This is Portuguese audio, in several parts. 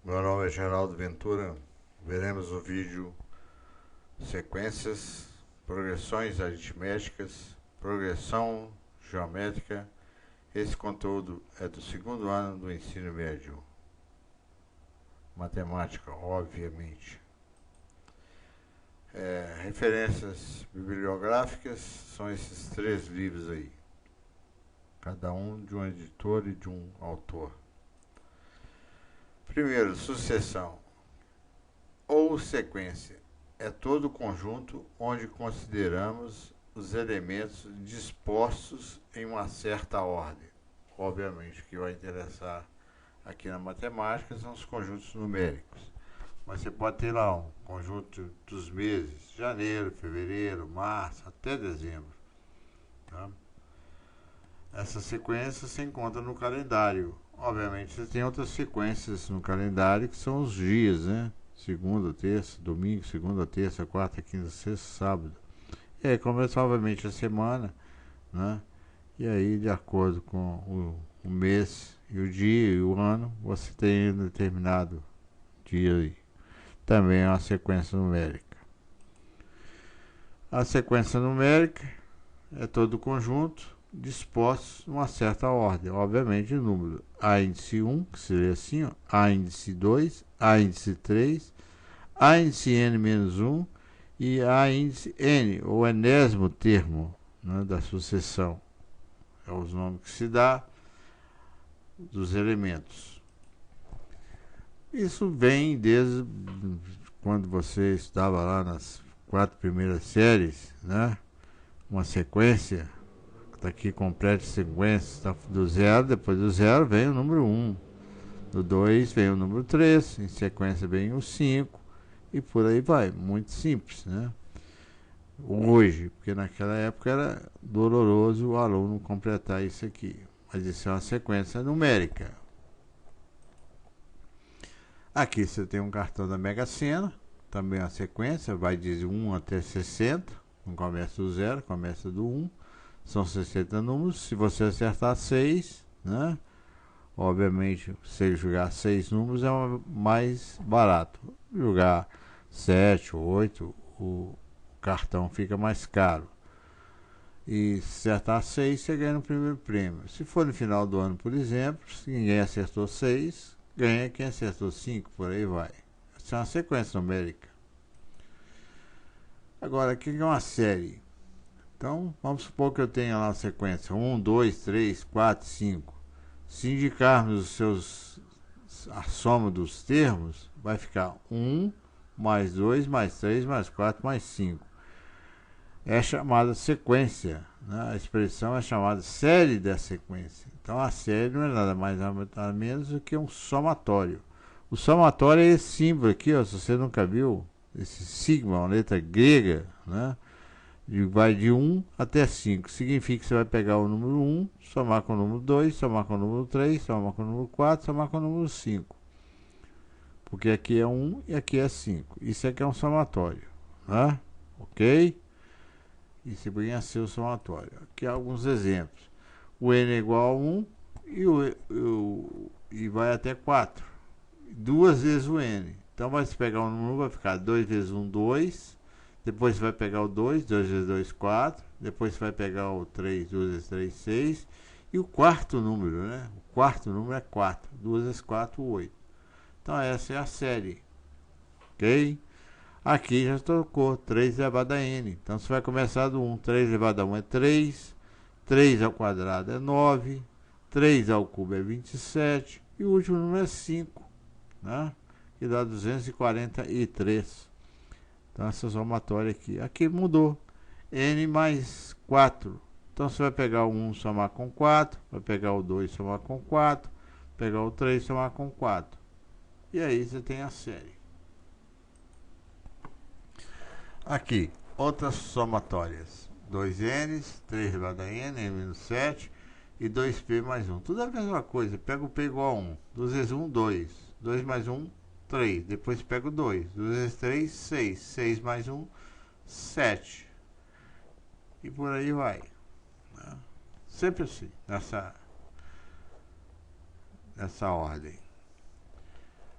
Meu nome é Geraldo Ventura. Veremos o vídeo sequências, progressões aritméticas, progressão geométrica. Esse conteúdo é do segundo ano do ensino médio. Matemática, obviamente. Referências bibliográficas são esses 3 livros aí, cada um de um editor e de um autor. Primeiro, sucessão ou sequência é todo conjunto onde consideramos os elementos dispostos em uma certa ordem. Obviamente, o que vai interessar aqui na matemática são os conjuntos numéricos. Mas você pode ter lá um conjunto dos meses, janeiro, fevereiro, março, até dezembro. Tá? Essa sequência se encontra no calendário. Obviamente, você tem outras sequências no calendário que são os dias, né? Segunda, terça, domingo, segunda, terça, quarta, quinta, sexta, sábado. E aí começa obviamente a semana, né? E aí, de acordo com o mês e o dia e o ano, você tem um determinado dia aí. Também é uma sequência numérica. A sequência numérica é todo conjunto dispostos numa certa ordem, obviamente, o número A índice 1, que seria assim, ó, A índice 2, A índice 3, A índice n-1 e A índice n, o enésimo termo, né, da sucessão. É os nomes que se dá dos elementos. Isso vem desde quando você estava lá nas 4 primeiras séries, né? Uma sequência, está aqui completa sequência, tá do 0, depois do 0 vem o número 1, do 2 vem o número 3, em sequência vem o 5 e por aí vai, muito simples, né? Hoje, porque naquela época era doloroso o aluno completar isso aqui, mas isso é uma sequência numérica. Aqui você tem um cartão da Mega Sena, também uma sequência, vai de 1 até 60, não começa do 0, começa do 1, são 60 números. Se você acertar 6, né? Obviamente, se jogar 6 números é mais barato. Jogar 7, 8, o cartão fica mais caro. E se acertar 6, você ganha no primeiro prêmio. Se for no final do ano, por exemplo, se ninguém acertou 6, ganha quem acertou 5, por aí vai. Essa é uma sequência numérica. Agora, o que é uma série? Então, vamos supor que eu tenha lá a sequência 1, 2, 3, 4, 5. Se indicarmos a soma dos termos, vai ficar 1 mais 2 mais 3 mais 4 mais 5. É chamada sequência, né? A expressão é chamada série da sequência. Então a série não é nada mais nada menos do que um somatório. O somatório é esse símbolo aqui, ó, se você nunca viu, esse sigma, uma letra grega, né? E vai de 1 até 5. Significa que você vai pegar o número 1, somar com o número 2, somar com o número 3, somar com o número 4, somar com o número 5. Porque aqui é 1 e aqui é 5. Isso aqui é um somatório, né? Ok? Isso vem a ser o somatório. Aqui há alguns exemplos. O n é igual a 1 e vai até 4. 2 vezes o n. Então vai se pegar o número, vai ficar 2 vezes 1, 2. Depois você vai pegar o 2, 2 vezes 2, 4. Depois você vai pegar o 3, 2 vezes 3, 6. E o quarto número, né? O quarto número é 4. 2 vezes 4, 8. Então essa é a série. Ok? Aqui já trocou 3 elevado a n. Então você vai começar do 1. 3 elevado a 1 é 3. 3 ao quadrado é 9. 3 ao cubo é 27. E o último número é 5. Né? Que dá 243. Então essa somatória aqui. Aqui mudou. N mais 4. Então você vai pegar o 1 somar com 4. Vai pegar o 2 somar com 4. Pegar o 3 somar com 4. E aí você tem a série. Aqui, outras somatórias. 2n's, 3 elevado a n, n-7 e 2p mais 1. Tudo é a mesma coisa. Pega o p igual a 1. 2 vezes 1, 2. 2 mais 1, 3. Depois pega o 2. 2 vezes 3, 6. 6 mais 1, 7. E por aí vai. Sempre assim, nessa ordem.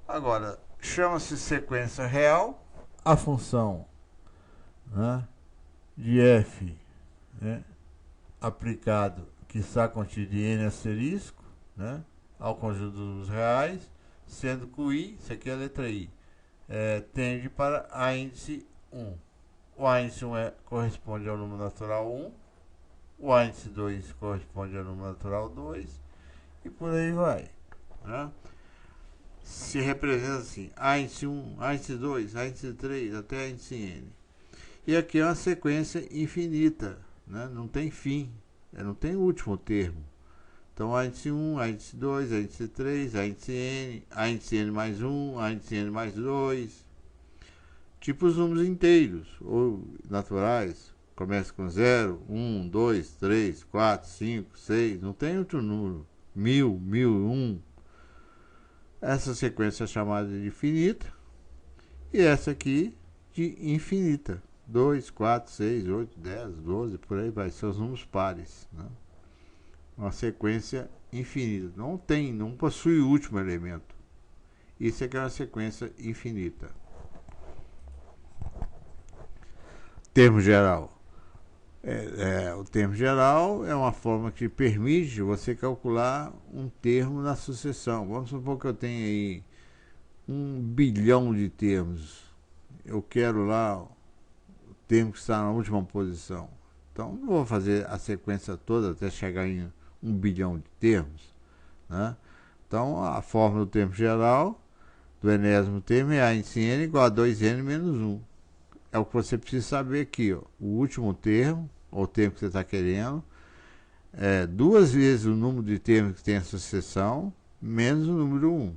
Agora, chama-se sequência real a função, né, de f, né, aplicado, que está contido em n asterisco, né, ao conjunto dos reais, sendo que o i, isso aqui é a letra i, tende para a índice 1. O a índice 1 corresponde ao número natural 1, o a índice 2 corresponde ao número natural 2, e por aí vai, né? Se representa assim, a índice 1, a índice 2, a índice 3, até a índice n. E aqui é uma sequência infinita, né? Não tem fim, não tem último termo. Então, a índice 1, a índice 2, a índice 3, a índice n mais 1, a índice n mais 2. Tipo os números inteiros, ou naturais, começa com 0, 1, 2, 3, 4, 5, 6, não tem outro número. 1000, 1001. Essa sequência é chamada de finita, e essa aqui de infinita. 2, 4, 6, 8, 10, 12, por aí vai, são os números pares, né? Uma sequência infinita. Não possui o último elemento. Isso aqui é uma sequência infinita. Termo geral. O termo geral é uma forma que permite você calcular um termo na sucessão. Vamos supor que eu tenha aí 1 bilhão de termos. Eu quero lá o termo que está na última posição. Então, não vou fazer a sequência toda até chegar em 1 bilhão de termos, né? Então, a fórmula do termo geral do enésimo termo é a índice n igual a 2n menos 1. É o que você precisa saber aqui, ó. O último termo, ou o termo que você está querendo, é 2 vezes o número de termos que tem a sucessão, menos o número 1.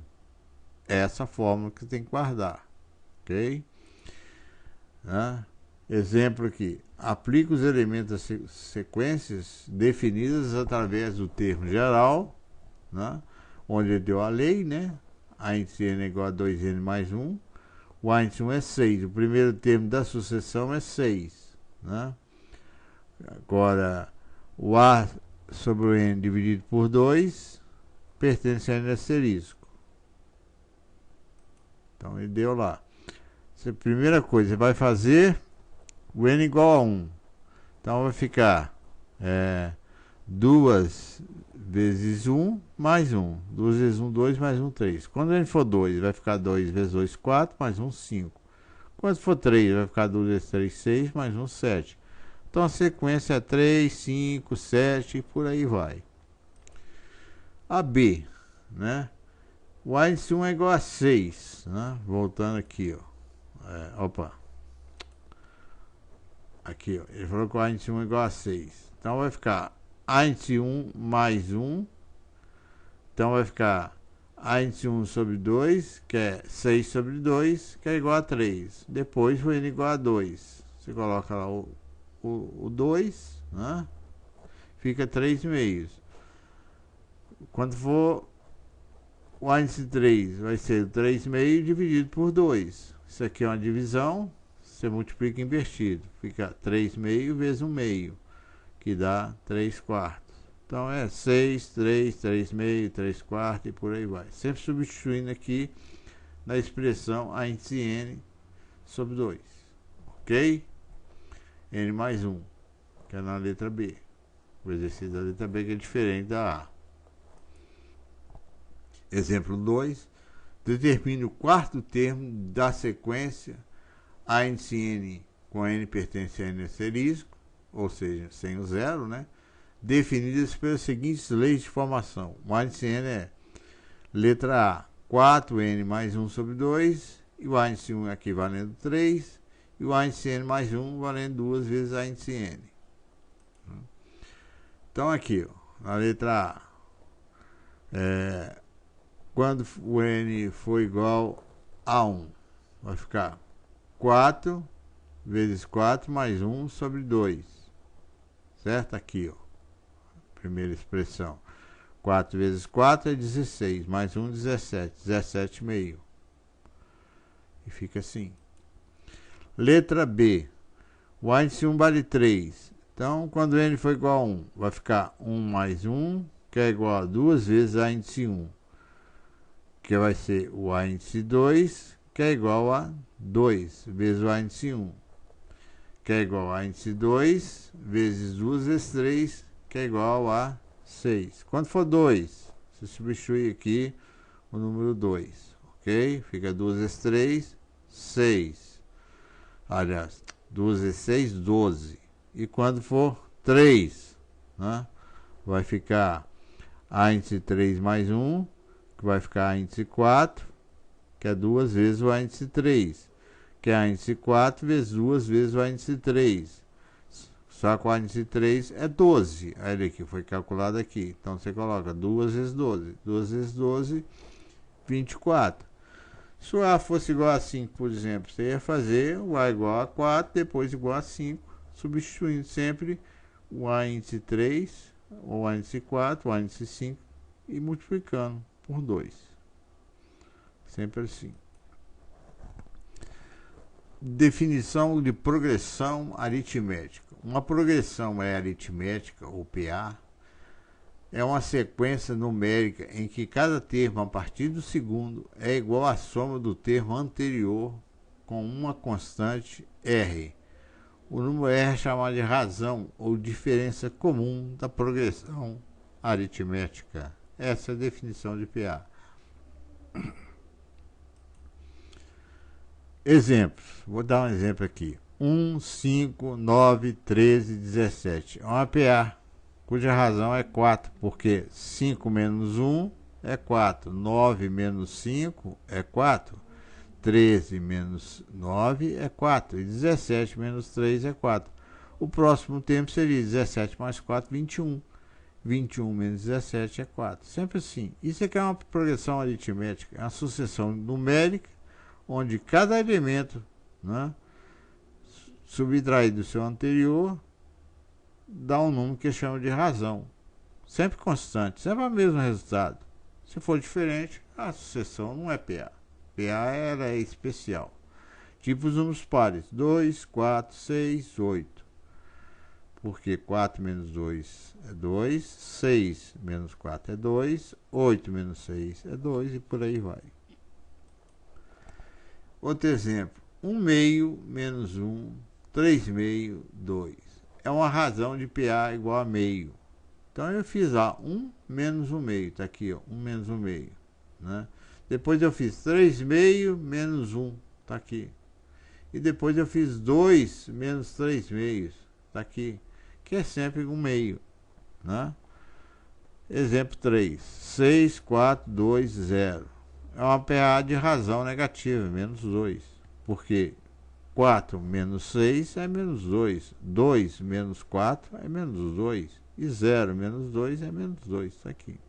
É essa fórmula que você tem que guardar, ok? Né? Exemplo aqui. Aplica os elementos das sequências definidas através do termo geral, né? Onde ele deu a lei, né? A índice n é igual a 2n mais 1. O a índice 1 é 6. O primeiro termo da sucessão é 6, né? Agora, o a sobre o n dividido por 2 pertence a n asterisco. Então, ele deu lá. Essa primeira coisa, você vai fazer o n igual a 1. Então, vai ficar 2 vezes 1 mais 1. 2 vezes 1, 2 mais 1, 3. Quando n for 2, vai ficar 2 vezes 2, 4, mais 1, 5. Quando for 3, vai ficar 2 vezes 3, 6, mais 1, 7. Então, a sequência é 3, 5, 7 e por aí vai. A B, né? O a índice 1 é igual a 6, né? Voltando aqui, ó. Opa. Aqui, ó. Ele falou que o a índice 1 é igual a 6. Então, vai ficar a índice 1 mais 1. Então, vai ficar a índice 1 sobre 2, que é 6 sobre 2, que é igual a 3. Depois, o n igual a 2. Você coloca lá o 2, né? Fica 3 meios. Quando for o a índice 3, vai ser 3 meios dividido por 2. Isso aqui é uma divisão, você multiplica invertido. Fica 3 meios vezes 1 meio, que dá 3 quartos. Então é 6, 3, 3 meio, 3 quartos e por aí vai. Sempre substituindo aqui na expressão a índice n sobre 2. Ok? N mais 1, que é na letra B. O exercício da letra B que é diferente da A. Exemplo 2. Determine o quarto termo da sequência a índice n com n pertence a n asterisco, ou seja, sem o zero, né? Definidas pelas seguintes leis de formação. O índice n é letra A, 4n mais 1 sobre 2, e o índice 1 aqui valendo 3, e o índice n mais 1 valendo 2 vezes a índice n. Então aqui, ó, na letra A, quando o n for igual a 1, vai ficar 4 vezes 4 mais 1 sobre 2. Certo? Aqui, ó. Primeira expressão. 4 vezes 4 é 16, mais 1, 17. 17 meio. E fica assim. Letra B. O índice 1 vale 3. Então, quando n for igual a 1, vai ficar 1 mais 1, que é igual a 2 vezes a índice 1. que vai ser o A índice 2, que é igual a 2 vezes o A índice 1, que é igual a índice 2 vezes 2 vezes 3, que é igual a 6. Quando for 2, você substitui aqui o número 2, ok? Fica 2 vezes 3, 6. Aliás, 2 vezes 6, 12. E quando for 3, né, vai ficar A índice 3 mais 1, que vai ficar A índice 4, que é 2 vezes o A índice 3, que é A índice 4 vezes 2 vezes o A índice 3. Só que o A índice 3 é 12. Aí ele aqui foi calculado aqui. Então você coloca 2 vezes 12. 2 vezes 12, 24. Se o A fosse igual a 5, por exemplo, você ia fazer o A igual a 4, depois igual a 5, substituindo sempre o A índice 3, o A índice 4, o A índice 5 e multiplicando por 2. Sempre assim. Definição de progressão aritmética. Uma progressão aritmética, ou PA, é uma sequência numérica em que cada termo a partir do segundo é igual à soma do termo anterior com uma constante R. O número R é chamado de razão ou diferença comum da progressão aritmética. Essa é a definição de PA. Exemplos. Vou dar um exemplo aqui. 1, 5, 9, 13, 17. É uma PA, cuja razão é 4, porque 5 menos 1 é 4, 9 menos 5 é 4, 13 menos 9 é 4 e 17 menos 3 é 4. O próximo termo seria 17 mais 4, 21. 21 menos 17 é 4. Sempre assim. Isso aqui é uma progressão aritmética, é uma sucessão numérica onde cada elemento, né, subtraído do seu anterior dá um número que chama de razão. Sempre constante, sempre o mesmo resultado. Se for diferente, a sucessão não é PA. PA é especial. Tipo os números pares: 2, 4, 6, 8. Porque 4 menos 2 é 2, 6 menos 4 é 2, 8 menos 6 é 2 e por aí vai. Outro exemplo: 1 meio menos 1, 3 meio, 2. É uma razão de PA igual a meio. Então eu fiz 1 menos 1 meio, está aqui, ó, 1 menos 1 meio, né? Depois eu fiz 3 meio menos 1, está aqui. E depois eu fiz 2 menos 3 meios, está aqui, que é sempre 1 meio, né? Exemplo 3, 6, 4, 2, 0. É uma PA de razão negativa, menos 2. Porque 4 menos 6 é menos 2. 2 menos 4 é menos 2. E 0 menos 2 é menos 2. Isso aqui.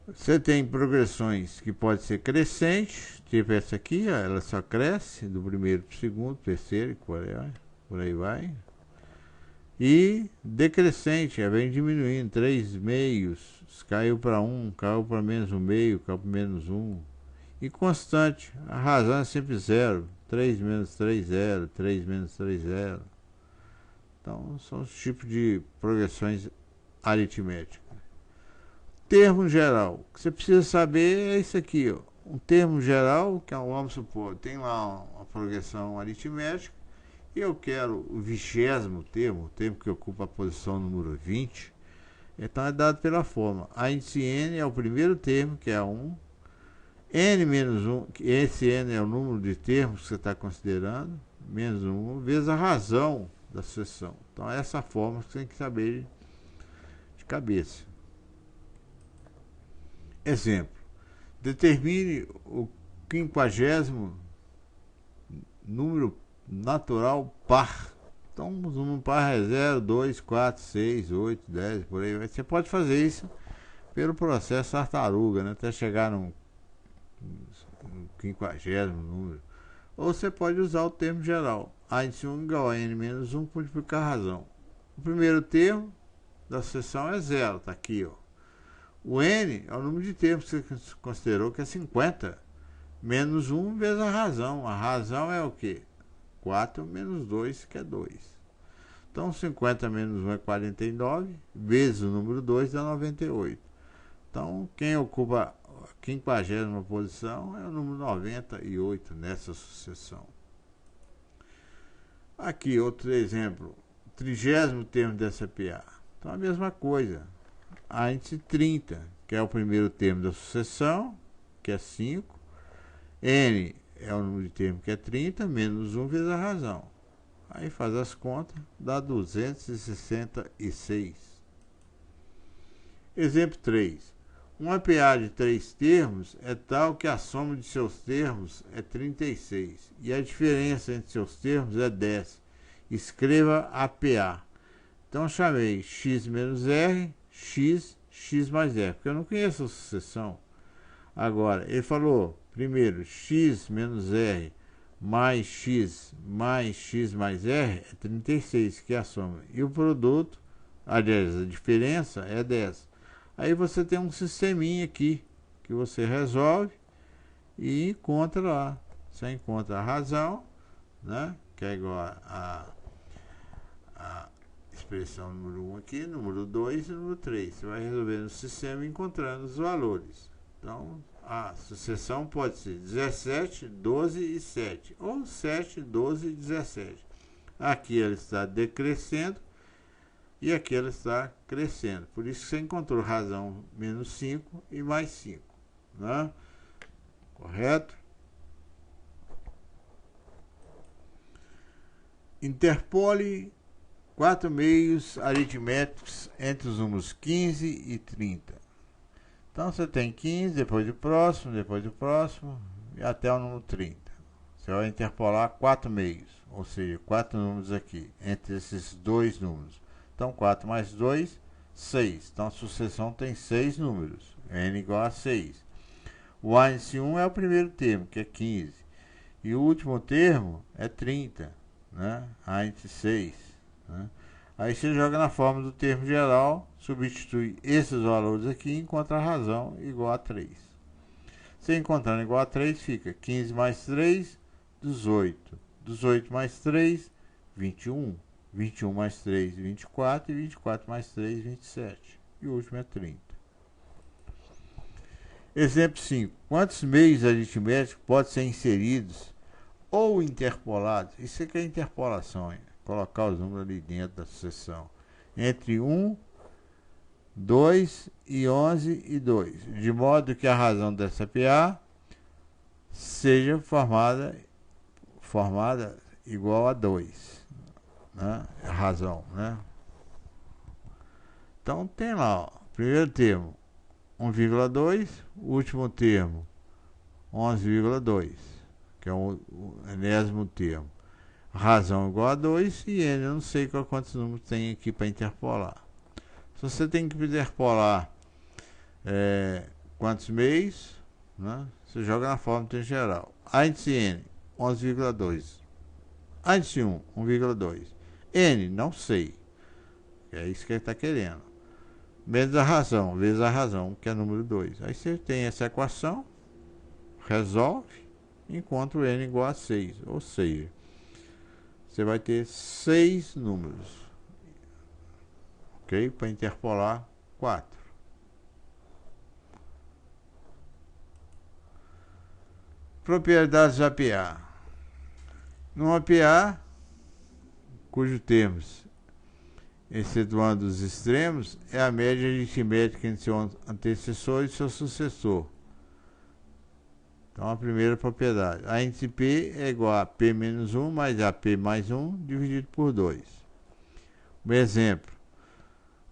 Você tem progressões que pode ser crescente, tipo essa aqui, ó, ela só cresce do primeiro para o segundo, terceiro, por aí vai. E decrescente, vem diminuindo, 3 meios, caiu para 1, caiu para menos 1 meio, caiu para menos 1. E constante, a razão é sempre 0, 3 menos 3, 0, 3 menos 3, 0. Então, são os tipos de progressões aritméticas. Termo geral, o que você precisa saber é isso aqui, ó. Um termo geral, que vamos supor, tem lá uma progressão aritmética, e eu quero o 20º termo, o termo que ocupa a posição número 20, então é dado pela forma. A índice n é o primeiro termo, que é 1, n menos 1, esse n é o número de termos que você está considerando, menos 1, vezes a razão da sucessão. Então é essa forma que você tem que saber de cabeça. Exemplo: determine o 50º número natural par. Então o número par é 0, 2, 4, 6, 8, 10, por aí. Você pode fazer isso pelo processo tartaruga, né, até chegar no 50º número. Ou você pode usar o termo geral. A índice 1 igual a n menos 1 por multiplicar a razão. O primeiro termo da sucessão é 0, está aqui, ó. O n é o número de termos que você considerou, que é 50. Menos 1 vezes a razão. A razão é o quê? 4 menos 2, que é 2. Então, 50 menos 1 é 49, vezes o número 2 dá 98. Então, quem ocupa a 50ª posição é o número 98 nessa sucessão. Aqui, outro exemplo. 30º termo dessa PA. Então, a mesma coisa. A índice 30, que é o primeiro termo da sucessão, que é 5. N é o número de termo, que é 30, menos 1 vezes a razão. Aí faz as contas, dá 266. Exemplo 3. Uma PA de 3 termos é tal que a soma de seus termos é 36 e a diferença entre seus termos é 10. Escreva a PA. Então, chamei x menos r, x mais r, porque eu não conheço a sucessão. Agora, ele falou, primeiro, x menos r mais x mais r é 36, que é a soma. E o produto, aliás, a diferença é 10. Aí você tem um sisteminha aqui, que você resolve e encontra lá. Você encontra a razão, né, que é igual a expressão número 1 aqui, número 2 e número 3. Você vai resolver no sistema encontrando os valores. Então, a sucessão pode ser 17, 12 e 7, ou 7, 12 e 17. Aqui ela está decrescendo e aqui ela está crescendo. Por isso que você encontrou razão menos 5 e mais 5. Né? Correto? Interpole 4 meios aritméticos entre os números 15 e 30. Então você tem 15, depois do próximo e até o número 30. Você vai interpolar 4 meios, ou seja, 4 números aqui, entre esses dois números. Então 4 mais 2, 6. Então a sucessão tem 6 números, n igual a 6. O índice 1 é o primeiro termo, que é 15. E o último termo é 30, né? Índice 6. Né? Aí você joga na forma do termo geral, substitui esses valores aqui e encontra a razão igual a 3. Se encontrando igual a 3, fica 15 mais 3, 18. 18 mais 3, 21. 21 mais 3, 24. E 24 mais 3, 27. E o último é 30. Exemplo 5. Quantos meios aritméticos podem ser inseridos ou interpolados? Isso aqui é interpolação, hein? Colocar os números ali dentro da sucessão. Entre 1, 2 e 11 e 2. De modo que a razão dessa PA seja formada igual a 2. Né? A razão, né? Então tem lá, ó, primeiro termo 1,2, último termo 11,2, que é o enésimo termo. Razão igual a 2 e n, eu não sei quantos números tem aqui para interpolar. Se você tem que interpolar quantos meios, né, você joga na forma em geral. Índice n, 11,2. Índice 1, 1,2. N, não sei. É isso que ele está querendo. Menos a razão, vezes a razão, que é número 2. Aí você tem essa equação, resolve, encontra o n igual a 6. Ou seja, você vai ter 6 números, ok? Para interpolar 4. Propriedades da PA. Numa PA, cujos termos, excetuando os extremos, é a média aritmética entre seu antecessor e seu sucessor. Então, a primeira propriedade. A índice P é igual a P menos 1 mais AP mais 1 dividido por 2. Um exemplo.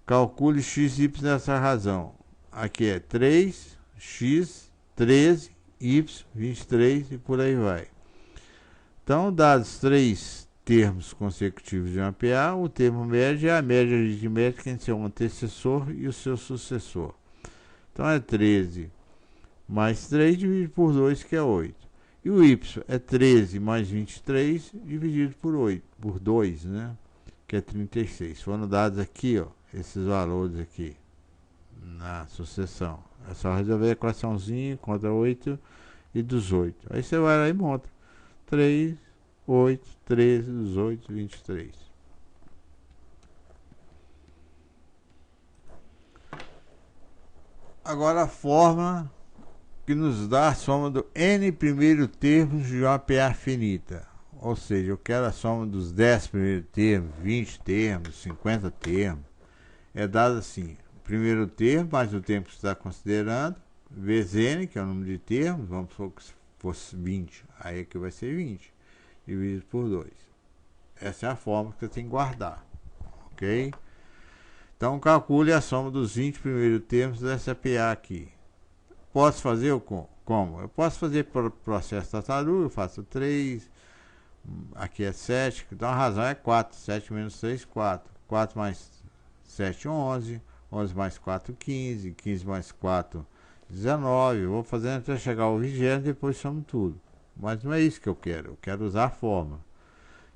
Calcule x e y nessa razão. Aqui é 3, x, 13, y, 23 e por aí vai. Então, dados 3 termos consecutivos de uma PA, o termo médio é a média aritmética entre seu antecessor e o seu sucessor. Então, é 13 mais 3 dividido por 2, que é 8. E o y é 13 mais 23 dividido por 8, por 2, né? Que é 36. Foram dados aqui, ó, esses valores aqui na sucessão. É só resolver a equaçãozinha, contra 8 e 18. Aí você vai lá e monta 3, 8, 13, 18, 23. Agora a fórmula que nos dá a soma do n primeiro termos de uma PA finita. Ou seja, eu quero a soma dos 10 primeiros termos, 20 termos, 50 termos. É dado assim: o primeiro termo mais o tempo que você está considerando, vezes n, que é o número de termos, vamos supor que se fosse 20, aí aqui vai ser 20, dividido por 2. Essa é a fórmula que você tem que guardar, ok? Então calcule a soma dos 20 primeiros termos dessa PA aqui. Posso fazer como? Eu posso fazer por processo tartaruga, eu faço 3, aqui é 7, então a razão é 4, 7 menos 3, 4. 4 mais 7, 11, 11 mais 4, 15, 15 mais 4, 19. Eu vou fazendo até chegar ao 20, depois somo tudo. Mas não é isso que eu quero usar a fórmula.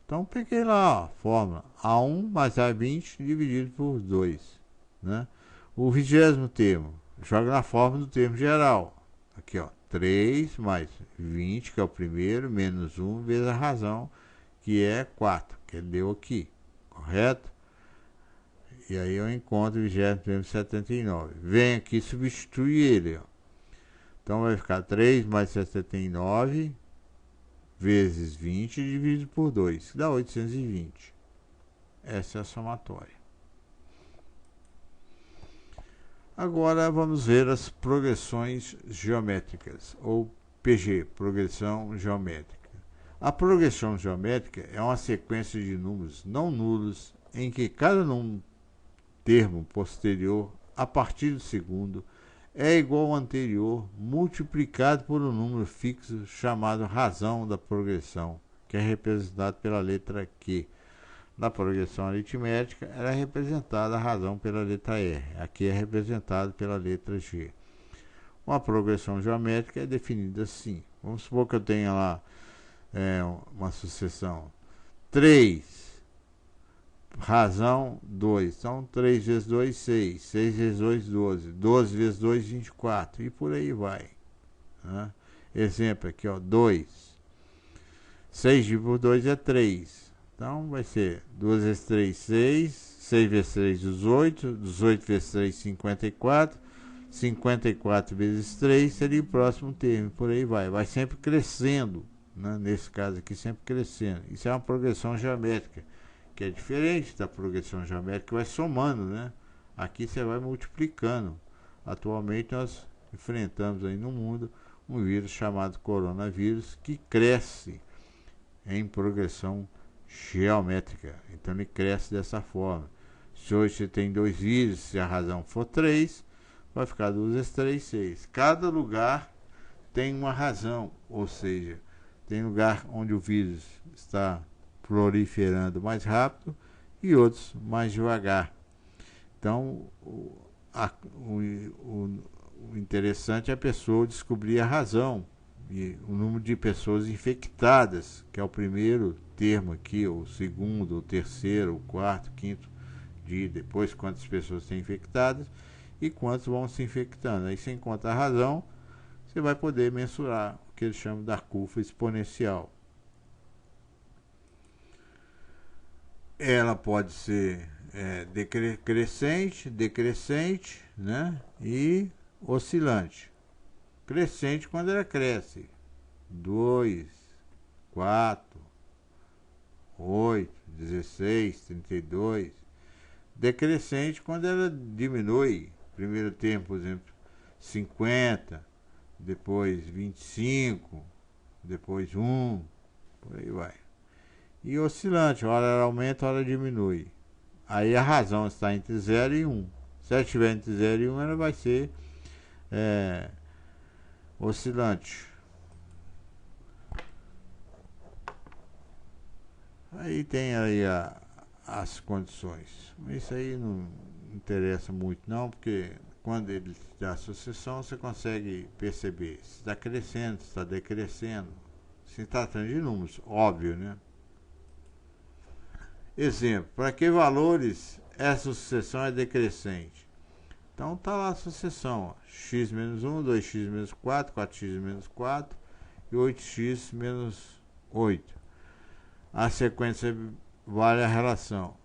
Então peguei lá, ó, fórmula A1 mais A20 dividido por 2, né? O 20º termo, joga na fórmula do termo geral. Aqui, ó, 3 mais 20, que é o primeiro, menos 1, vezes a razão, que é 4, que ele deu aqui, correto? E aí eu encontro o 20º 79. Vem aqui e substitui ele, ó. Então vai ficar 3 mais 79 vezes 20 dividido por 2, que dá 820. Essa é a somatória. Agora vamos ver as progressões geométricas, ou PG, progressão geométrica. A progressão geométrica é uma sequência de números não nulos em que cada termo posterior a partir do segundo é igual ao anterior multiplicado por um número fixo chamado razão da progressão, que é representado pela letra Q. Na progressão aritmética era representada a razão pela letra R, aqui é representado pela letra G. Uma progressão geométrica é definida assim. Vamos supor que eu tenha lá uma sucessão 3, razão 2, então 3 vezes 2, 6, 6 vezes 2, 12, 12 vezes 2, 24, e por aí vai, né? Exemplo aqui, ó, 2, 6 dividido por 2 é 3, então vai ser 2 vezes 3, 6, 6 vezes 3, 18, 18 vezes 3, 54, 54 vezes 3 seria o próximo termo, por aí vai sempre crescendo, né? Nesse caso aqui, sempre crescendo. Isso é uma progressão geométrica, que é diferente da progressão geométrica, que vai somando, né? Aqui você vai multiplicando. Atualmente nós enfrentamos aí no mundo um vírus chamado coronavírus, que cresce em progressão geométrica. Então ele cresce dessa forma. Se hoje você tem 2 vírus, se a razão for 3, vai ficar 2 vezes 3, 6. Cada lugar tem uma razão, ou seja, tem lugar onde o vírus está proliferando mais rápido e outros mais devagar. Então, o interessante é a pessoa descobrir a razão e o número de pessoas infectadas, que é o primeiro termo aqui, o segundo, o terceiro, o quarto, quinto dia, depois quantas pessoas têm infectadas e quantos vão se infectando. Aí você encontra a razão, você vai poder mensurar o que eles chamam da curva exponencial. Ela pode ser decrescente, né? E oscilante. Crescente quando ela cresce, 2, 4, 8, 16, 32. Decrescente quando ela diminui. Primeiro tempo, por exemplo, 50, depois 25, depois 1, por aí vai. E oscilante, hora ela aumenta, hora diminui. Aí a razão está entre 0 e 1. Se ela estiver entre 0 e 1, ela vai ser oscilante. Aí tem aí as condições. Isso aí não interessa muito não, porque quando ele dá a sucessão, você consegue perceber se está crescendo, se está decrescendo. Se tratando de números, óbvio, né? Exemplo, para que valores essa sucessão é decrescente? Então está lá a sucessão, ó, x menos 1, 2x menos 4, 4x menos 4 e 8x menos 8. A sequência vale a relação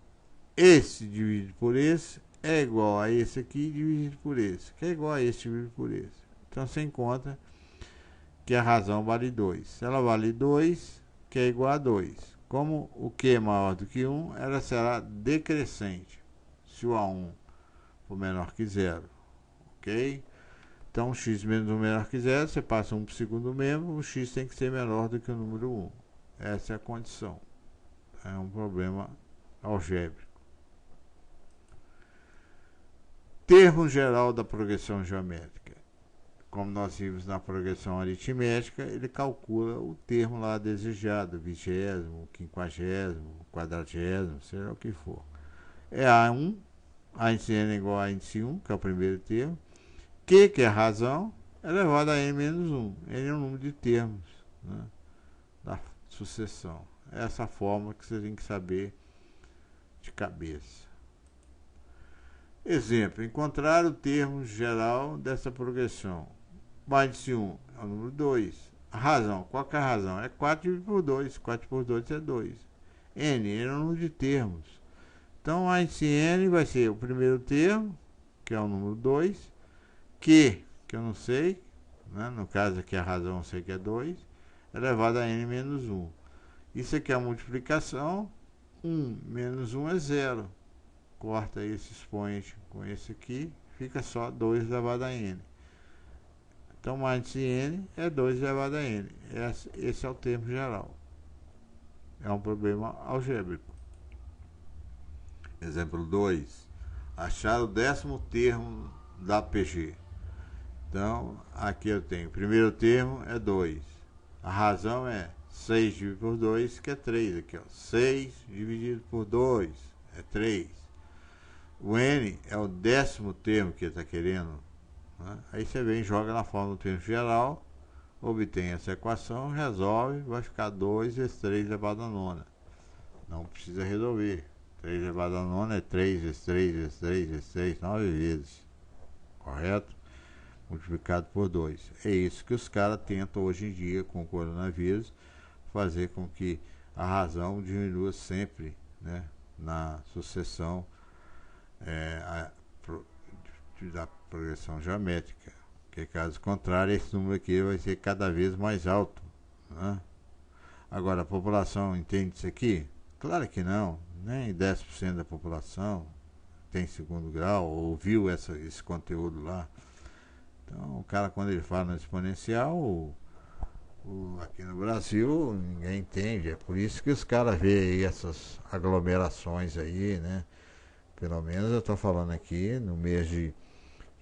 esse dividido por esse é igual a esse aqui dividido por esse, que é igual a esse dividido por esse. Então você encontra que a razão vale 2. Se ela vale 2, que é igual a 2. Como o Q é maior do que 1, ela será decrescente, se o A1 for menor que 0. Ok? Então, x menos 1 menor que 0, você passa 1 para o segundo membro, o x tem que ser menor do que o número 1. Essa é a condição. É um problema algébrico. Termo geral da progressão geométrica. Como nós vimos na progressão aritmética, ele calcula o termo lá desejado, vigésimo, quinquagésimo, quadragésimo, seja o que for. É A1, A índice n é igual a índice 1, que é o primeiro termo. Q, que é a razão, é elevado a n menos 1. N é o número de termos, né, da sucessão. É essa forma que você tem que saber de cabeça. Exemplo, encontrar o termo geral dessa progressão. O índice 1 é o número 2. A razão, qual que é a razão? É 4 dividido por 2. 4 por 2 é 2. N é o número de termos. Então, o índice n vai ser o primeiro termo, que é o número 2. Que eu não sei, né? No caso aqui a razão eu sei que é 2, elevado a n menos 1. Isso aqui é a multiplicação, 1 menos 1 é 0. Corta esse expoente com esse aqui, fica só 2 elevado a n. Então, mais de n é 2 elevado a n. Esse é o termo geral. É um problema algébrico. Exemplo 2. Achar o 10º termo da PG. Então, aqui eu tenho, o primeiro termo é 2. A razão é 6 dividido por 2, que é 3. Aqui, ó. 6 dividido por 2 é 3. O n é o 10º termo que ele está querendo, né? Aí você vem e joga na forma do termo geral, obtém essa equação, resolve, vai ficar 2 vezes 3 elevado a nona. Não precisa resolver. 3 elevado a nona é 3 vezes 3 vezes 3 vezes 3, 9 vezes. Correto? Multiplicado por 2. É isso que os caras tentam hoje em dia com o coronavírus, fazer com que a razão diminua sempre, né, na sucessão da progressão geométrica. Porque caso contrário, esse número aqui vai ser cada vez mais alto, né? Agora, a população entende isso aqui? Claro que não. Nem 10% da população tem segundo grau ou viu esse conteúdo lá. Então, o cara, quando ele fala no exponencial, aqui no Brasil, ninguém entende. É por isso que os caras veem aí essas aglomerações aí, né? Pelo menos eu estou falando aqui no mês de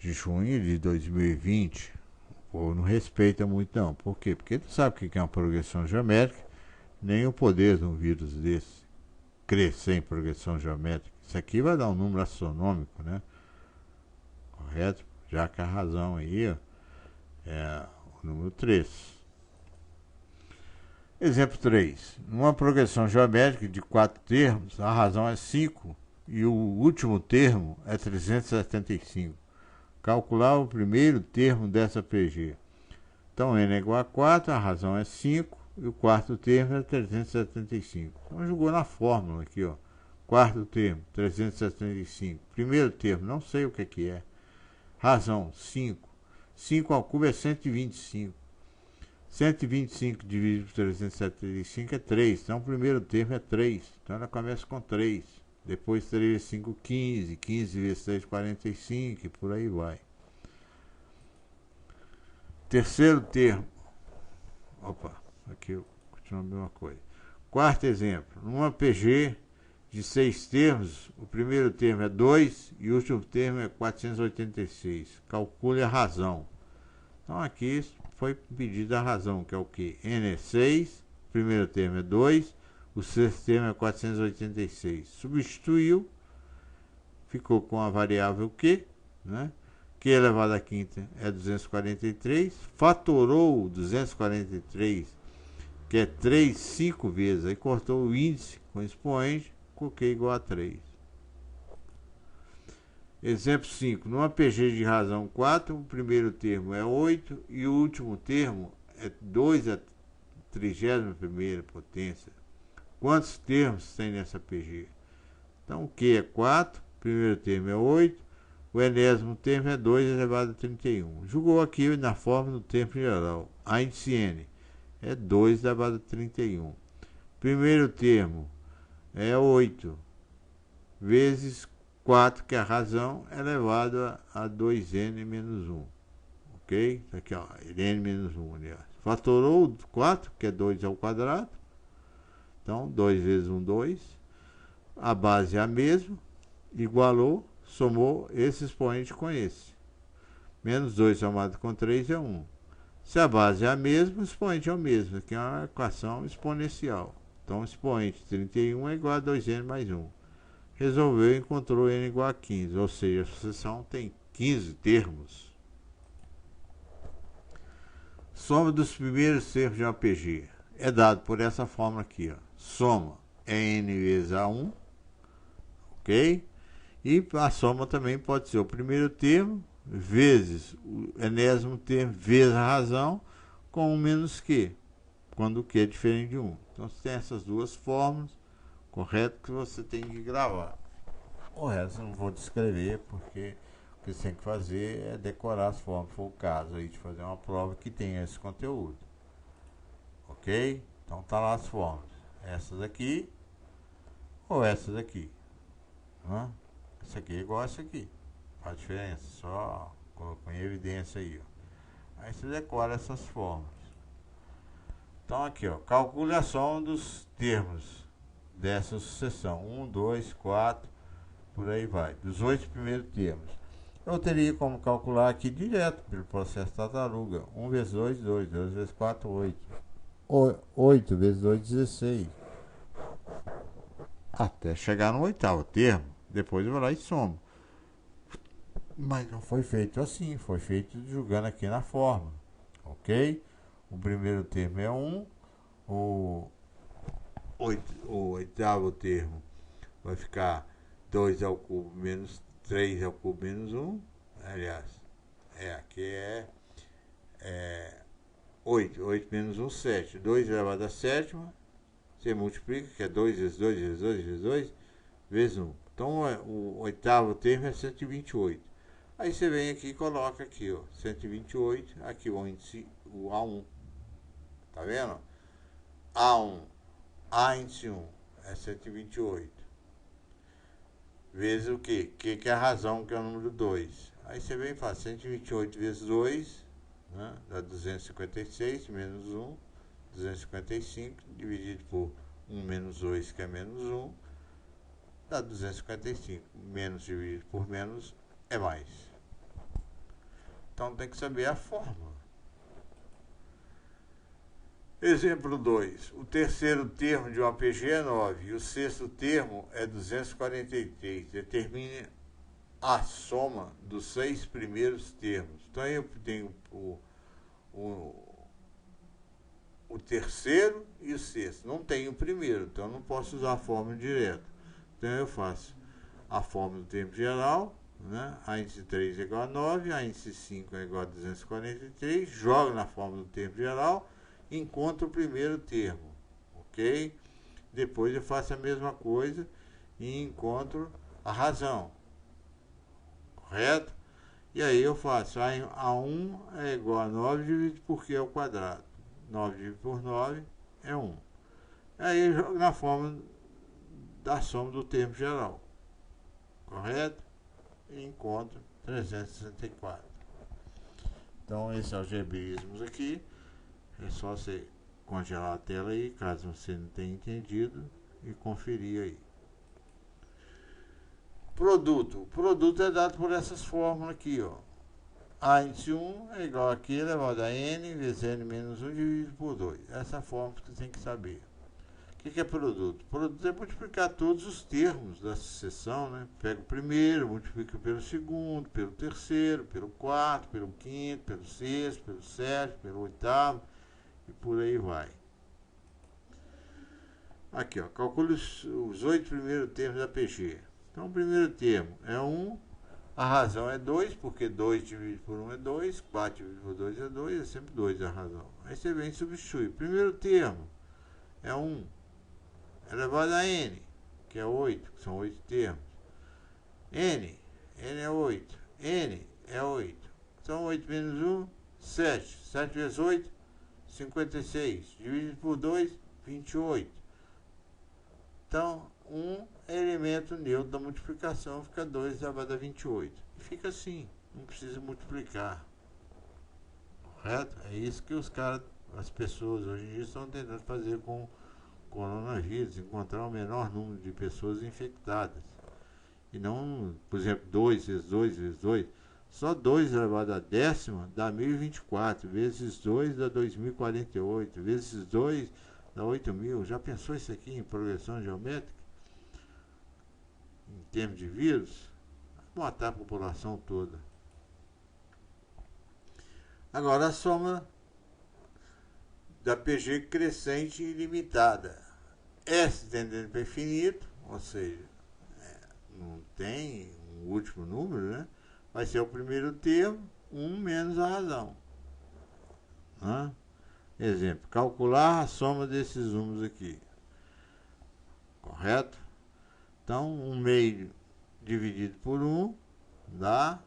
junho de 2020. O povo não respeita muito, não. Por quê? Porque não sabe o que é uma progressão geométrica, nem o poder de um vírus desse crescer em progressão geométrica. Isso aqui vai dar um número astronômico, né? Correto? Já que a razão aí, ó, é o número 3. Exemplo 3. Numa progressão geométrica de 4 termos, a razão é 5 e o último termo é 375. Calcular o primeiro termo dessa PG. Então, n é igual a 4, a razão é 5 e o quarto termo é 375. Então, jogou na fórmula aqui, ó. Quarto termo, 375. Primeiro termo, não sei o que é. Razão, 5. 5 ao cubo é 125. 125 dividido por 375 é 3. Então, o primeiro termo é 3. Então, ela começa com 3. Depois 3 vezes 5, 15. 15 vezes 3, 45. E por aí vai. Terceiro termo. Opa, aqui eu continuo a mesma coisa. Quarto exemplo. Numa PG de 6 termos, o primeiro termo é 2 e o último termo é 486. Calcule a razão. Então aqui foi pedida a razão, que é o que? N é 6, o primeiro termo é 2, o sexto termo é 486. Substituiu, ficou com a variável Q, né? Q elevado à quinta é 243, fatorou 243, que é 3, 5 vezes, aí cortou o índice com expoente, coloquei igual a 3. Exemplo 5. Numa PG de razão 4, o primeiro termo é 8 e o último termo é 2 a 31ª potência. Quantos termos tem nessa PG? Então, o Q é 4, primeiro termo é 8, o enésimo termo é 2 elevado a 31. Jogou aqui na forma do tempo geral. A índice n é 2 elevado a 31. Primeiro termo é 8 vezes 4, que é a razão, elevado a 2n menos 1. Ok? Aqui, ó, n menos 1, aliás. Fatorou 4, que é 2 ao quadrado. Então, 2 vezes 1, 2. A base é a mesma. Igualou, somou esse expoente com esse. Menos 2 somado com 3 é 1. Se a base é a mesma, o expoente é o mesmo. Aqui é uma equação exponencial. Então, o expoente 31 é igual a 2n mais 1. Resolveu e encontrou n igual a 15. Ou seja, a sucessão tem 15 termos. Soma dos primeiros termos de uma PG é dado por essa fórmula aqui, ó. Soma é n vezes a1, ok? E a soma também pode ser o primeiro termo vezes o enésimo termo vezes a razão com 1 menos q, quando o q é diferente de 1. Então você tem essas duas fórmulas, correto, que você tem que gravar. O resto eu não vou descrever, porque o que você tem que fazer é decorar as formas, se for o caso aí de fazer uma prova que tenha esse conteúdo. Ok? Então tá lá as formas. Essa daqui ou essa daqui. Essa aqui é igual a essa aqui. Faz diferença, só colocou em evidência aí, ó. Aí você decora essas formas. Então aqui, ó, calcule a soma dos termos dessa sucessão. 1, 2, 4, por aí vai. Dos 8 primeiros termos. Eu teria como calcular aqui direto pelo processo tartaruga. 1 vezes 2, 2. 2 vezes 4, 8. 8 vezes 2, 16. Até chegar no oitavo termo. Depois eu vou lá e somo. Mas não foi feito assim. Foi feito jogando aqui na forma. Ok? O primeiro termo é 1. O oitavo termo vai ficar 2 ao cubo menos 3 ao cubo menos 1. Aliás, aqui é 8. 8 menos 1, 7. 2 elevado a sétima. Você multiplica, que é 2 vezes 2 vezes 2 vezes 2 vezes 1. Então, o oitavo termo é 128. Aí você vem aqui e coloca aqui, ó, 128. Aqui o índice, o A1. Tá vendo? A1. A índice 1 é 128. Vezes o quê? Que é a razão, que é o número 2. Aí você vem e faz 128 vezes 2, né? Dá 256, menos 1. 255, dividido por 1 menos 2, que é menos 1, dá 255. Menos dividido por menos é mais. Então tem que saber a fórmula. Exemplo 2. O terceiro termo de uma PG é 9 e o sexto termo é 243. Determine a soma dos 6 primeiros termos. Então aí eu tenho o terceiro e o sexto. Não tenho o primeiro, então eu não posso usar a fórmula direta. Então eu faço a fórmula do termo geral, né? A índice 3 é igual a 9, a índice 5 é igual a 243, jogo na fórmula do termo geral, encontro o primeiro termo, ok? Depois eu faço a mesma coisa e encontro a razão, correto? E aí eu faço A1 é igual a 9 dividido por Q ao quadrado. 9 dividido por 9 é 1. Aí eu jogo na forma da soma do termo geral. Correto? E encontro 364. Então, esses algebrismos aqui. É só você congelar a tela aí, caso você não tenha entendido, e conferir aí. Produto. O produto é dado por essas fórmulas aqui, ó. A índice 1 é igual a Q elevado a N vezes N menos 1 dividido por 2. Essa é a fórmula que você tem que saber. O que é produto? Produto é multiplicar todos os termos da sucessão, né? Pega o primeiro, multiplica pelo segundo, pelo terceiro, pelo quarto, pelo quinto, pelo sexto, pelo sétimo, pelo oitavo, e por aí vai. Aqui, ó, calcule os 8 primeiros termos da PG. Então, o primeiro termo é 1. A razão é 2, porque 2 dividido por 1 é 2, 4 dividido por 2 é 2, é sempre 2 a razão. Aí você vem e substitui. Primeiro termo é 1 elevado a n, que é 8, que são 8 termos. N é 8. N é 8. Então 8 menos 1, 7. 7 vezes 8, 56. Dividido por 2, 28. Então, um elemento neutro da multiplicação fica 2 elevado a 28. E fica assim, não precisa multiplicar. Correto? É isso que as pessoas hoje em dia estão tentando fazer com o coronavírus, encontrar o menor número de pessoas infectadas. E não, por exemplo, 2 vezes 2 vezes 2. Só 2 elevado a décima dá 1024, vezes 2 dá 2048, vezes 2 dá 8000. Já pensou isso aqui em progressão geométrica? Em termos de vírus? Matar a população toda. Agora a soma da PG crescente ilimitada. S tendendo para infinito, ou seja, não tem um último número, né? Vai ser o primeiro termo, 1 menos a razão. Exemplo, calcular a soma desses números aqui. Correto? Então, 1 meio dividido por 1 dá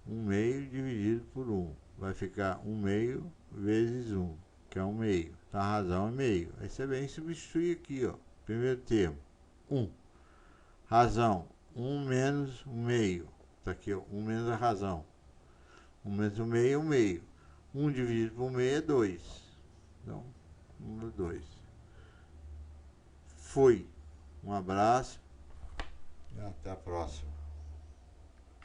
1 meio dividido por 1. Vai ficar 1 meio vezes 1, que é 1 meio. Então, a razão é meio. Aí você vem substituir aqui, ó. Primeiro termo, 1. Razão, 1 menos 1 meio. Está aqui, ó, 1 menos a razão. 1 menos 1 meio é 1 meio. 1 dividido por 1 meio é 2. Então, número 2. Fui. Um abraço e até a próxima.